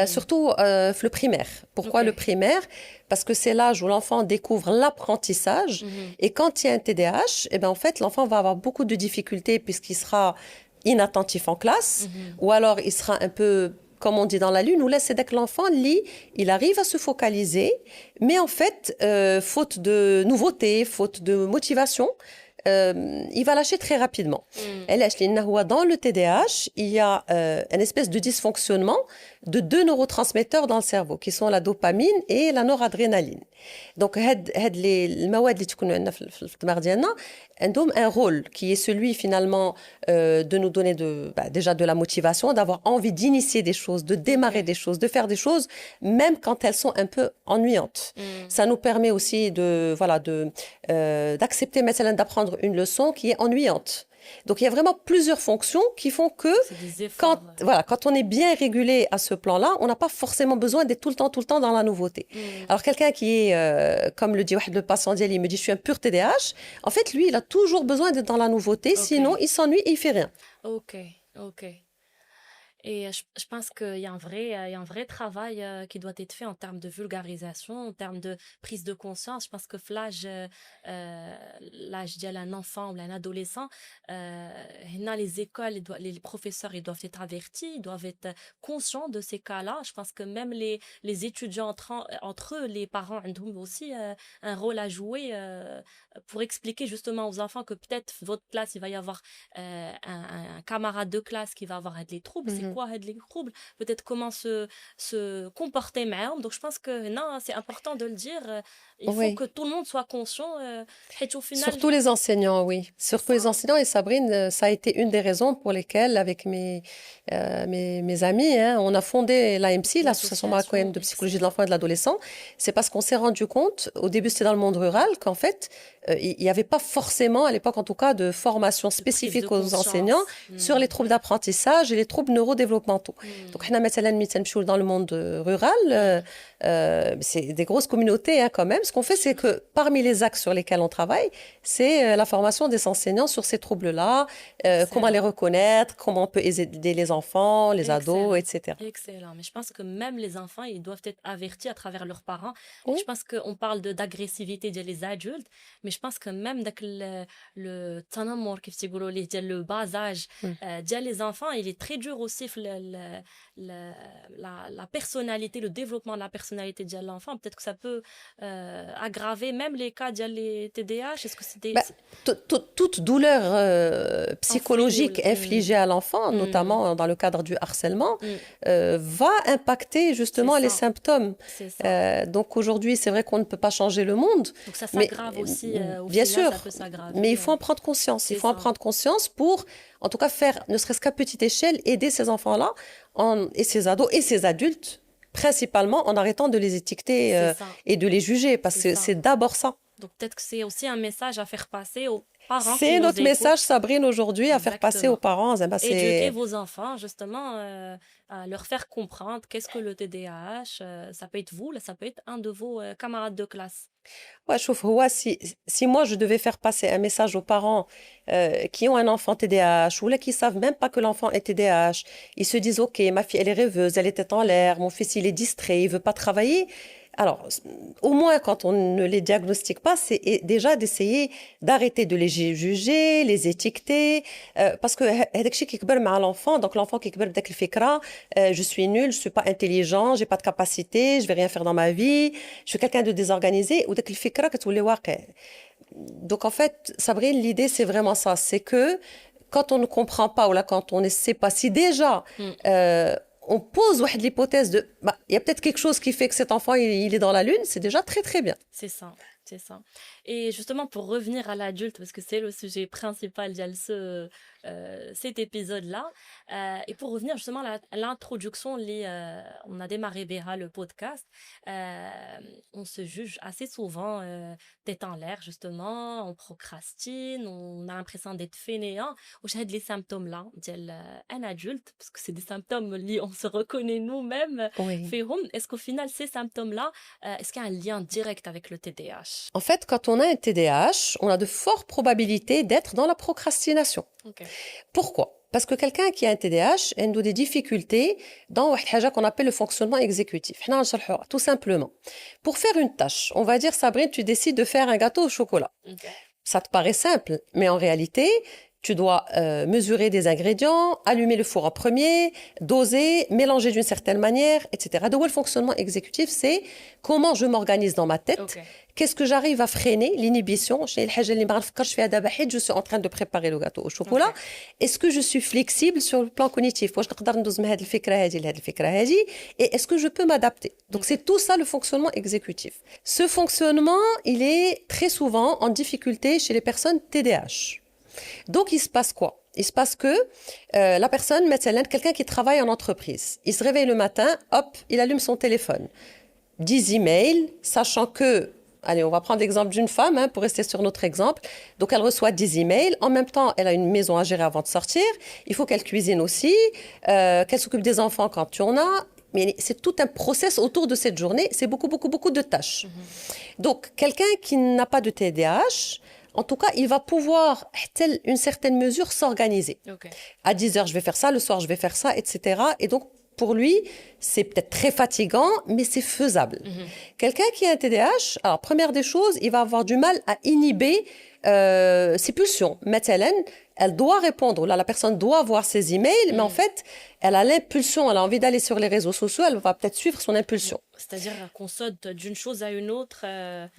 S1: surtout le primaire. Pourquoi le primaire? Parce que c'est l'âge où l'enfant découvre l'apprentissage. Et quand il y a un TDAH, en fait, l'enfant va avoir beaucoup de difficultés puisqu'il sera inattentif en classe ou alors il sera un peu... comme on dit dans la lune, ou là, c'est dès que l'enfant lit, il arrive à se focaliser, mais en fait, faute de nouveauté, faute de motivation, il va lâcher très rapidement. Dans le TDAH, il y a une espèce de dysfonctionnement de deux neurotransmetteurs dans le cerveau, qui sont la dopamine et la noradrénaline. Donc, les مواد اللي تكونوا عندنا في الدماغ ديالنا عندهم un rôle qui est celui finalement de nous donner déjà de la motivation, d'avoir envie d'initier des choses, de démarrer des choses, de faire des choses, même quand elles sont un peu ennuyantes. Ça nous permet aussi d'accepter مثلا d'apprendre une leçon qui est ennuyante. Donc, il y a vraiment plusieurs fonctions qui font que quand on est bien régulé à ce plan-là, on n'a pas forcément besoin d'être tout le temps dans la nouveauté. Alors, quelqu'un qui est, comme le dit le patient, il me dit, je suis un pur TDAH. En fait, lui, il a toujours besoin d'être dans la nouveauté, sinon il s'ennuie et il fait rien.
S2: Ok. Et je pense qu'il y a un vrai travail qui doit être fait en termes de vulgarisation, en termes de prise de conscience. Je pense que l'âge d'un enfant ou d'un adolescent, les écoles, les professeurs, ils doivent être avertis, ils doivent être conscients de ces cas-là. Je pense que même les étudiants entre eux, les parents ont aussi un rôle à jouer pour expliquer justement aux enfants que peut-être votre classe, il va y avoir un camarade de classe qui va avoir des troubles. C'est quoi les troubles, peut-être comment se comporter même. Donc je pense que non, c'est important de le dire. Il faut que tout le monde soit conscient. Au final,
S1: surtout les enseignants, oui. Surtout les enseignants. Et Sabrine, ça a été une des raisons pour lesquelles, avec mes amis, on a fondé l'AMC, l'Association marocaine de psychologie de l'enfant et de l'adolescent. C'est parce qu'on s'est rendu compte, au début c'était dans le monde rural, qu'en fait, il n'y avait pas forcément, à l'époque en tout cas, de formation spécifique aux enseignants sur les troubles d'apprentissage et les troubles neurodéveloppementaux. neurodéveloppementaux. Donc, dans le monde rural, c'est des grosses communautés hein, quand même. Ce qu'on fait, c'est que parmi les axes sur lesquels on travaille, c'est la formation des enseignants sur ces troubles-là, comment les reconnaître, comment on peut aider les enfants, les ados, etc.
S2: Excellent. Mais je pense que même les enfants, ils doivent être avertis à travers leurs parents.
S1: Oui.
S2: Je pense qu'on parle d'agressivité des adultes, mais je pense que même le tanamor, le bas âge, les enfants, il est très dur aussi la personnalité, le développement de la personnalité de l'enfant. Peut-être que ça peut aggraver même les cas de TDAH. Est-ce que c'est
S1: toute douleur psychologique infligée à l'enfant, notamment dans le cadre du harcèlement, va impacter justement les symptômes. Donc aujourd'hui, c'est vrai qu'on ne peut pas changer le monde.
S2: Donc ça s'aggrave aussi.
S1: Bien sûr,
S2: ça peut s'aggraver,
S1: mais il faut en prendre conscience. Il faut en prendre conscience pour, en tout cas, faire, ne serait-ce qu'à petite échelle, aider ces enfants-là et ces ados et ces adultes, principalement en arrêtant de les étiqueter et de les juger, parce que c'est d'abord ça.
S2: Donc peut-être que c'est aussi un message à faire passer aux parents.
S1: C'est notre message, Sabrine, aujourd'hui, à faire passer aux parents.
S2: Éduquer vos enfants, justement, à leur faire comprendre qu'est-ce que le TDAH. Ça peut être vous, là, ça peut être un de vos camarades de classe.
S1: Ouais, si moi je devais faire passer un message aux parents qui ont un enfant TDAH ou là qui savent même pas que l'enfant est TDAH, ils se disent ok, ma fille elle est rêveuse, elle est tête en l'air, mon fils il est distrait, il veut pas travailler. Alors, au moins, quand on ne les diagnostique pas, c'est déjà d'essayer d'arrêter de les juger, les étiqueter, parce que هذاك الشيء كيكبر مع l'enfant, donc l'enfant كيكبر بداك الفكرة, je suis nul, je suis pas intelligent, j'ai pas de capacité, je vais rien faire dans ma vie, je suis quelqu'un de désorganisé, وداك الفكرة كتولي واقع. Donc en fait, Sabrine, l'idée c'est vraiment ça, c'est que quand on ne comprend pas ou là quand on ne sait pas si déjà on pose l'hypothèse de il y a peut-être quelque chose qui fait que cet enfant il est dans la lune, c'est déjà très très bien.
S2: C'est ça. Et justement, pour revenir à l'adulte, parce que c'est le sujet principal de cet épisode-là, et pour revenir justement à l'introduction, on a démarré Béra, le podcast, on se juge assez souvent tête en l'air, justement, on procrastine, on a l'impression d'être fainéant. J'ai les symptômes-là, un adulte, parce que c'est des symptômes, on se reconnaît nous-mêmes.
S1: Oui.
S2: Est-ce qu'au final, ces symptômes-là, est-ce qu'il y a un lien direct avec le TDAH?
S1: En fait, quand on a un TDAH, on a de fortes probabilités d'être dans la procrastination.
S2: Okay.
S1: Pourquoi? Parce que quelqu'un qui a un TDAH a des difficultés dans ce qu'on appelle le fonctionnement exécutif. Tout simplement. Pour faire une tâche, on va dire, Sabrine, tu décides de faire un gâteau au chocolat. Okay. Ça te paraît simple, mais en réalité, tu dois mesurer des ingrédients, allumer le four en premier, doser, mélanger d'une certaine manière, etc. Donc, le fonctionnement exécutif, c'est comment je m'organise dans ma tête, qu'est-ce que j'arrive à freiner, l'inhibition. Je suis en train de préparer le gâteau au chocolat. Est-ce que je suis flexible sur le plan cognitif? Et est-ce que je peux m'adapter? Donc, c'est tout ça le fonctionnement exécutif. Ce fonctionnement, il est très souvent en difficulté chez les personnes TDAH. Donc, il se passe quoi? Il se passe que la personne, quelqu'un qui travaille en entreprise, il se réveille le matin, hop, il allume son téléphone. 10 emails, sachant que, allez, on va prendre l'exemple d'une femme, pour rester sur notre exemple. Donc, elle reçoit 10 emails. En même temps, elle a une maison à gérer avant de sortir. Il faut qu'elle cuisine aussi, qu'elle s'occupe des enfants quand tu en as. Mais c'est tout un process autour de cette journée. C'est beaucoup, beaucoup, beaucoup de tâches. Donc, quelqu'un qui n'a pas de TDAH, en tout cas, il va pouvoir, à une certaine mesure, s'organiser. À 10 heures, je vais faire ça, le soir, je vais faire ça, etc. Et donc, pour lui, c'est peut-être très fatigant, mais c'est faisable. Quelqu'un qui a un TDAH, alors, première des choses, il va avoir du mal à inhiber ses pulsions. Elle doit répondre, là, la personne doit voir ses emails, mais en fait, elle a l'impulsion, elle a envie d'aller sur les réseaux sociaux, elle va peut-être suivre son impulsion.
S2: C'est-à-dire qu'on saute d'une chose à une autre,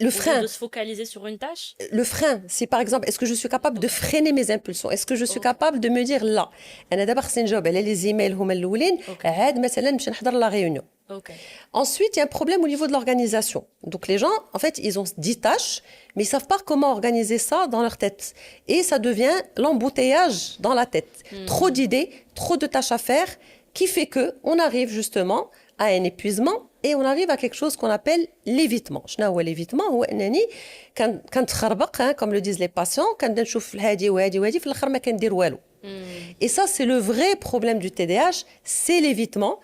S1: le frein.
S2: De se focaliser sur une tâche.
S1: Le frein, c'est par exemple, est-ce que je suis capable de freiner mes impulsions? Est-ce que je suis capable de me dire là, أنا دابا خصني نجاوب على les emails هما الأولين, عاد مثلا باش نحضر la réunion. Ensuite, il y a un problème au niveau de l'organisation. Donc les gens, en fait, ils ont 10 tâches, mais ils savent pas comment organiser ça dans leur tête. Et ça devient l'embouteillage dans la tête. Trop d'idées, trop de tâches à faire, qui fait que on arrive justement à un épuisement et on arrive à quelque chose qu'on appelle l'évitement. شنو هو l'évitement? هو انني كنتخربق, comme le disent les patients, كنبدا نشوف هادي وهادي وهادي في الاخر ما كندير والو. Et ça, c'est le vrai problème du TDAH, c'est l'évitement.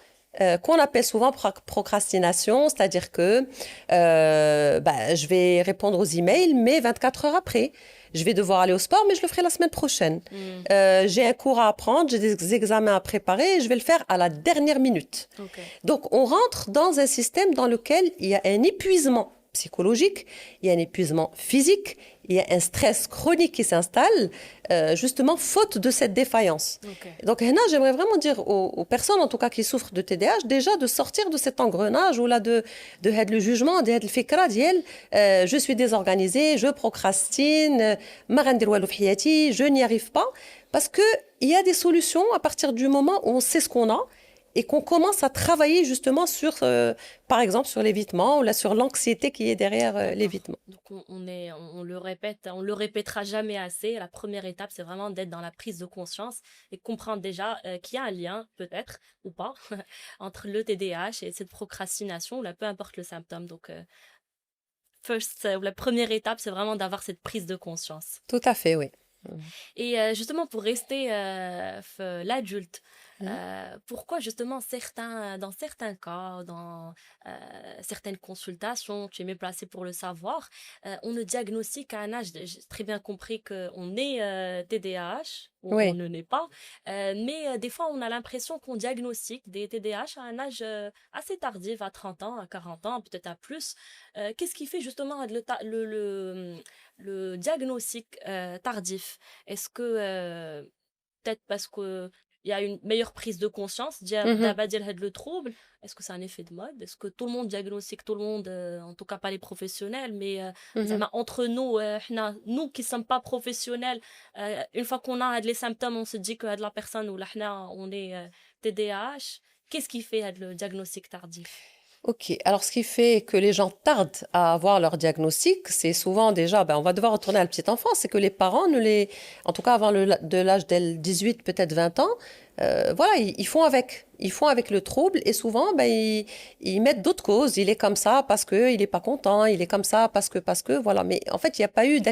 S1: Qu'on appelle souvent procrastination, c'est-à-dire que je vais répondre aux emails, mais 24 heures après. Je vais devoir aller au sport, mais je le ferai la semaine prochaine. J'ai un cours à apprendre, j'ai des examens à préparer, et je vais le faire à la dernière minute.
S2: Okay.
S1: Donc, on rentre dans un système dans lequel il y a un épuisement psychologique, il y a un épuisement physique, il y a un stress chronique qui s'installe, justement, faute de cette défaillance.
S2: Okay.
S1: Donc, là, j'aimerais vraiment dire aux personnes, en tout cas, qui souffrent de TDAH, déjà de sortir de cet engrenage ou là de le jugement, de le fikra, je suis désorganisée, je procrastine, je n'y arrive pas. Parce qu'il y a des solutions à partir du moment où on sait ce qu'on a et qu'on commence à travailler justement sur, par exemple, sur l'évitement ou là, sur l'anxiété qui est derrière l'évitement.
S2: Donc, on le répète, on le répétera jamais assez. La première étape, c'est vraiment d'être dans la prise de conscience et comprendre déjà qu'il y a un lien, peut-être, ou pas, entre le TDAH et cette procrastination, ou là, peu importe le symptôme. Donc, la première étape, c'est vraiment d'avoir cette prise de conscience.
S1: Tout à fait, oui.
S2: Et justement, pour rester l'adulte, pourquoi justement dans certains cas, dans certaines consultations, tu es mieux placé pour le savoir, on ne diagnostique à un âge, j'ai très bien compris qu'on est TDAH, ou
S1: Oui.
S2: on ne l'est pas, mais des fois on a l'impression qu'on diagnostique des TDAH à un âge assez tardif, à 30 ans, à 40 ans, peut-être à plus. Qu'est-ce qui fait justement le diagnostic tardif? Est-ce que peut-être parce que il y a une meilleure prise de conscience, d'abord le trouble, est-ce que c'est un effet de mode? Est-ce que tout le monde diagnostique tout le monde, en tout cas pas les professionnels, mais entre nous, nous qui sommes pas professionnels, une fois qu'on a les symptômes, on se dit que la personne ou on est TDAH. Qu'est-ce qui fait le diagnostic tardif?
S1: Ok, alors ce qui fait que les gens tardent à avoir leur diagnostic, c'est souvent déjà, on va devoir retourner à la petite enfance, c'est que les parents en tout cas avant de l'âge de 18, peut-être 20 ans, voilà, ils font avec. Ils font avec le trouble et souvent, ils mettent d'autres causes. Il est comme ça parce qu'il n'est pas content, il est comme ça parce que, voilà. Mais en fait, il n'y a pas eu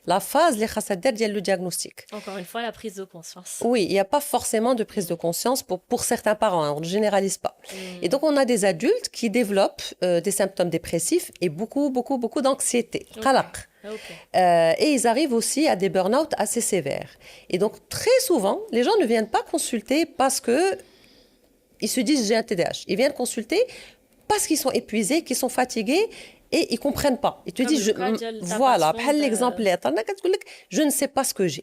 S1: la phase, les chassader, le diagnostic.
S2: Encore une fois, la prise de conscience.
S1: Oui, il n'y a pas forcément de prise de conscience pour certains parents, hein, on ne généralise pas. Et donc, on a des adultes qui développent des symptômes dépressifs et beaucoup, beaucoup, beaucoup d'anxiété.
S2: Okay.
S1: Et ils arrivent aussi à des burn-out assez sévères. Et donc, très souvent, les gens ne viennent pas consulter parce que ils se disent j'ai un TDAH. Ils viennent consulter parce qu'ils sont épuisés, qu'ils sont fatigués et ils comprennent pas. Ils te disent voilà, l'exemple je ne sais pas ce que j'ai.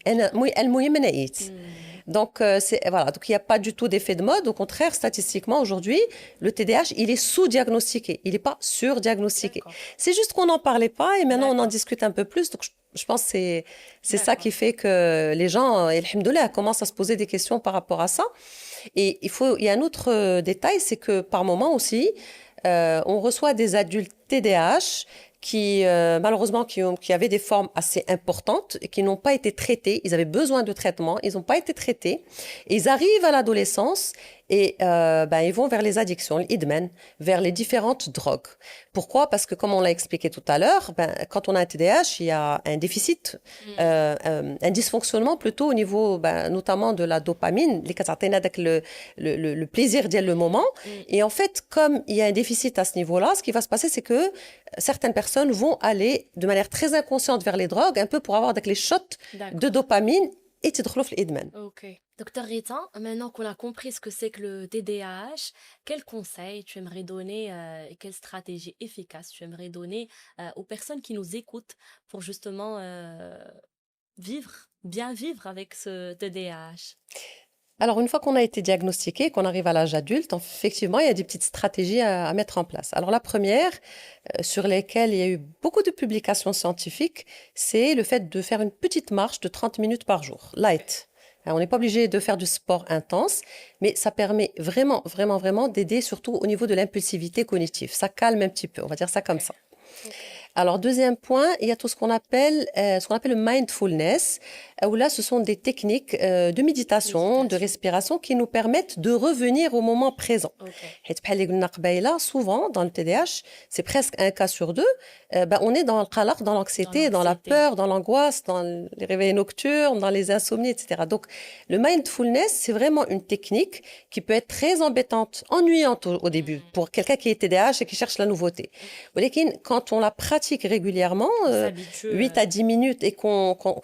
S1: Donc voilà, donc il n'y a pas du tout d'effet de mode. Au contraire, statistiquement aujourd'hui, le TDAH, il est sous-diagnostiqué, il n'est pas sur-diagnostiqué. C'est juste qu'on n'en parlait pas et maintenant on en discute un peu plus. Donc je pense que c'est ça qui fait que les gens, alhamdoulilah, commencent à se poser des questions par rapport à ça. Et il y a un autre détail, c'est que par moment aussi, on reçoit des adultes TDAH qui, malheureusement, qui avaient des formes assez importantes et qui n'ont pas été traités. Ils avaient besoin de traitement, ils n'ont pas été traités. Et ils arrivent à l'adolescence et ils vont vers les addictions, l'idman, vers les différentes drogues. Pourquoi? Parce que, comme on l'a expliqué tout à l'heure, quand on a un TDAH, il y a un déficit, un dysfonctionnement plutôt au niveau, notamment de la dopamine, le plaisir d'y aller le moment. Et en fait, comme il y a un déficit à ce niveau-là, ce qui va se passer, c'est que certaines personnes vont aller de manière très inconsciente vers les drogues, un peu pour avoir les shots de dopamine et تدخلوا في الإدمان.
S2: Ok. Docteur Rita, maintenant qu'on a compris ce que c'est que le TDAH, quels conseils tu aimerais donner et quelles stratégies efficaces tu aimerais donner aux personnes qui nous écoutent pour justement bien vivre avec ce TDAH?
S1: Alors, une fois qu'on a été diagnostiqué, qu'on arrive à l'âge adulte, effectivement, il y a des petites stratégies à mettre en place. Alors, la première, sur lesquelles il y a eu beaucoup de publications scientifiques, c'est le fait de faire une petite marche de 30 minutes par jour, light. Alors, on n'est pas obligé de faire du sport intense, mais ça permet vraiment, vraiment, vraiment d'aider surtout au niveau de l'impulsivité cognitive. Ça calme un petit peu, on va dire ça comme ça. Alors, deuxième point, il y a tout ce qu'on appelle le mindfulness, où là, ce sont des techniques de méditation, de
S2: Méditation.
S1: respiration qui nous permettent de revenir au moment présent.
S2: Ok.
S1: حيت بحال اللي قلنا قبيلة, souvent, dans le TDAH, c'est presque un cas sur deux, on est dans le qalaq, dans
S2: Dans
S1: l'anxiété, dans la
S2: l'anxiété.
S1: peur, dans l'angoisse, dans les réveils nocturnes, dans les insomnies, etc. Donc, le mindfulness, c'est vraiment une technique qui peut être très embêtante, ennuyante au début, pour quelqu'un qui est TDAH et qui cherche la nouveauté. ولكن quand on la pratique régulièrement,
S2: On s'habitue.
S1: 8 à 10 minutes, et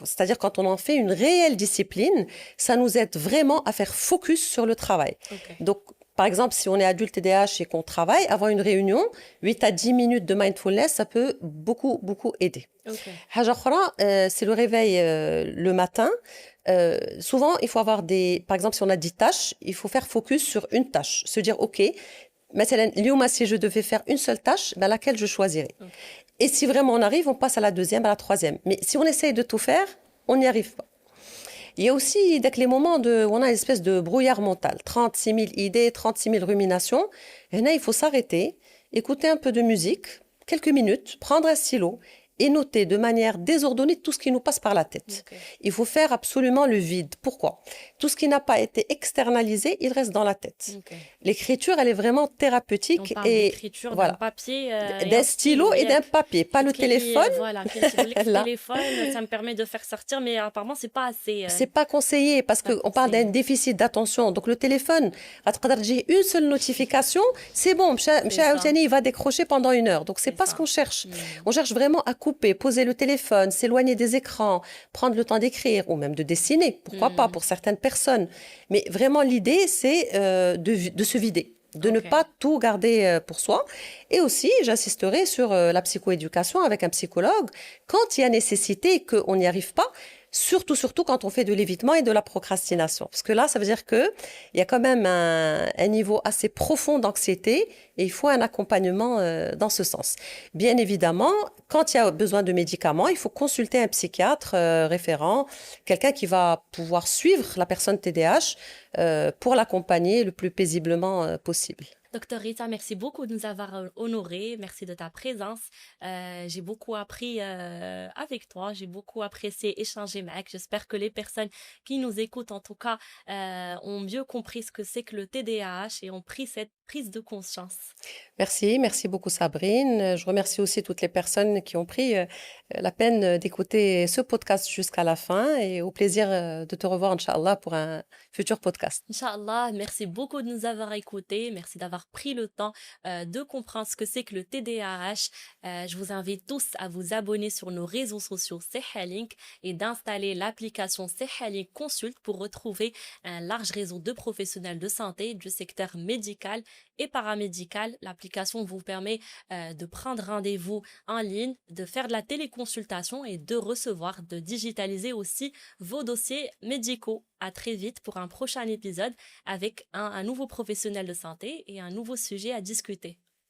S1: c'est-à-dire quand on en fait une réelle discipline, ça nous aide vraiment à faire focus sur le travail.
S2: Ok.
S1: Donc, par exemple, si on est adulte TDAH et qu'on travaille, avant une réunion, 8 à 10 minutes de mindfulness, ça peut beaucoup, beaucoup aider.
S2: Ok.
S1: حاجة أخرى, c'est le réveil le matin. Souvent, il faut avoir par exemple, si on a 10 tâches, il faut faire focus sur une tâche. Se dire, OK, مثلا اليوم, si je devais faire une seule tâche, ben laquelle je choisirais.
S2: Ok.
S1: Et si vraiment on arrive, on passe à la deuxième, à la troisième. Mais si on essaye de tout faire, on n'y arrive pas. Il y a aussi dès que les moments où on a une espèce de brouillard mental, 36 000 idées, 36 000 ruminations. Et là, il faut s'arrêter, écouter un peu de musique, quelques minutes, prendre un stylo et noter de manière désordonnée tout ce qui nous passe par la tête.
S2: Ok.
S1: Il faut faire absolument le vide. Pourquoi? Tout ce qui n'a pas été externalisé, il reste dans la tête.
S2: Ok.
S1: L'écriture, elle est vraiment
S2: On
S1: thérapeutique
S2: parle
S1: et
S2: d'écriture, d'un
S1: voilà.
S2: papier et
S1: D'un
S2: un
S1: stylo et
S2: yeah.
S1: d'un papier, pas le
S2: Parce qu'il y a-
S1: téléphone.
S2: Voilà, le
S1: Là.
S2: téléphone, ça me permet de faire sortir, mais apparemment, c'est pas assez.
S1: C'est pas conseillé parce
S2: Pas
S1: qu'on parle d'un
S2: conseillé.
S1: déficit d'attention. Donc le téléphone, j'ai une seule notification, c'est bon,
S2: ça.
S1: il va décrocher pendant 1 heure. Donc c'est
S2: C'est
S1: pas
S2: ça.
S1: ce qu'on cherche.
S2: Mm.
S1: On cherche vraiment à couper, poser le téléphone, s'éloigner des écrans, prendre le temps d'écrire ou même de dessiner. Pourquoi pas pour certaines personnes. Mais vraiment l'idée, c'est de se vider. De ne
S2: Ok.
S1: pas tout garder pour soi. Et aussi, j'insisterai sur la psychoéducation avec un psychologue. Quand il y a nécessité et qu'on n'y arrive pas, surtout quand on fait de l'évitement et de la procrastination. Parce que là, ça veut dire qu'il y a quand même un niveau assez profond d'anxiété et il faut un accompagnement dans ce sens. Bien évidemment, quand il y a besoin de médicaments, il faut consulter un psychiatre référent, quelqu'un qui va pouvoir suivre la personne TDAH pour l'accompagner le plus paisiblement possible.
S2: Docteur Rita, merci beaucoup de nous avoir honorés. Merci de ta présence. J'ai beaucoup appris avec toi. J'ai beaucoup apprécié échanger, Mac. J'espère que les personnes qui nous écoutent, en tout cas, ont mieux compris ce que c'est que le TDAH et ont pris cette prise de conscience.
S1: Merci beaucoup Sabrine. Je remercie aussi toutes les personnes qui ont pris la peine d'écouter ce podcast jusqu'à la fin et au plaisir de te revoir, Inch'Allah, pour un futur podcast.
S2: Inch'Allah, merci beaucoup de nous avoir écoutés. Merci d'avoir pris le temps de comprendre ce que c'est que le TDAH. Je vous invite tous à vous abonner sur nos réseaux sociaux Sehalink et d'installer l'application Sehalink Consult pour retrouver un large réseau de professionnels de santé du secteur médical et paramédical. L'application vous permet de prendre rendez-vous en ligne, de faire de la téléconsultation et de recevoir, de digitaliser aussi vos dossiers médicaux. À très vite pour un prochain épisode avec un nouveau professionnel de santé et un nouveau sujet à discuter.